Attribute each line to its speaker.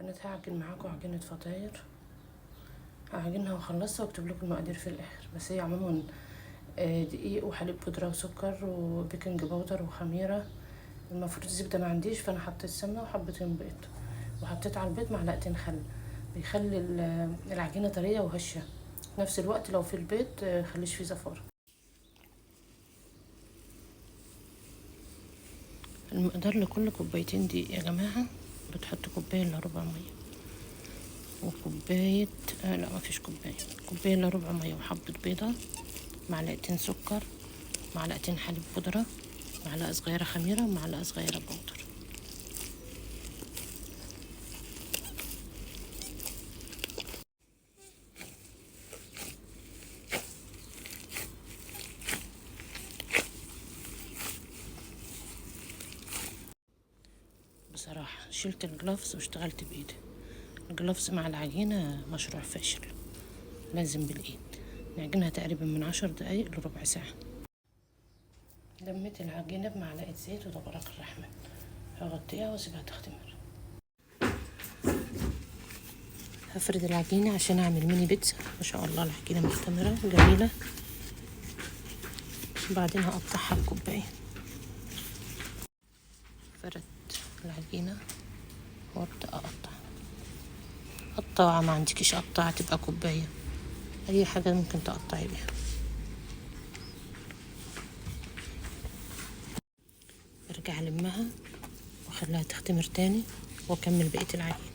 Speaker 1: بنات هعجن معاكم عجينة فطاير، هعجنها وخلصها واكتب لكم المقادير في الاخر. بس هي عموما دقيق وحليب بودرة وسكر وبيكنج باودر وخميرة. المفروض الزبدة ما عنديش، فانا حطيت سمنة وحبتين بيض، وحطيت على البيض معلقتين خل، بيخلي العجينة طرية وهشة. في نفس الوقت لو في البيض خليش فيه زفارة. المقدار لكل كوبايتين دقيق يا جماعة بتحط كوباية الا ربع مية، وكوباية لا مفيش كوباية الا ربع مية، وحبة بيضة، معلقتين سكر، معلقتين حليب بودرة، معلقة صغيرة خميرة، ومعلقة صغيرة بودر. بصراحة شلت الجلافز واشتغلت بايدي. الجلافز مع العجينة مشروع فاشل، لازم بالايد. نعجنها تقريبا من 10 دقايق لربع ساعة. لميت العجينة بمعلقة زيت ودبرك الرحمة، هغطيها واسيبها تختمر. هفرد العجينة عشان اعمل ميني بيتزا. ما شاء الله العجينة مختمرة جميلة. بعدين هقطعها بكوباية. فردت العجينة وابدأ اقطع. قطاعة، ما عندكيش قطاعة تبقى كوباية، اي حاجة ممكن تقطعي بيها. ارجع المها واخليها تختمر تاني واكمل بقية العجينة.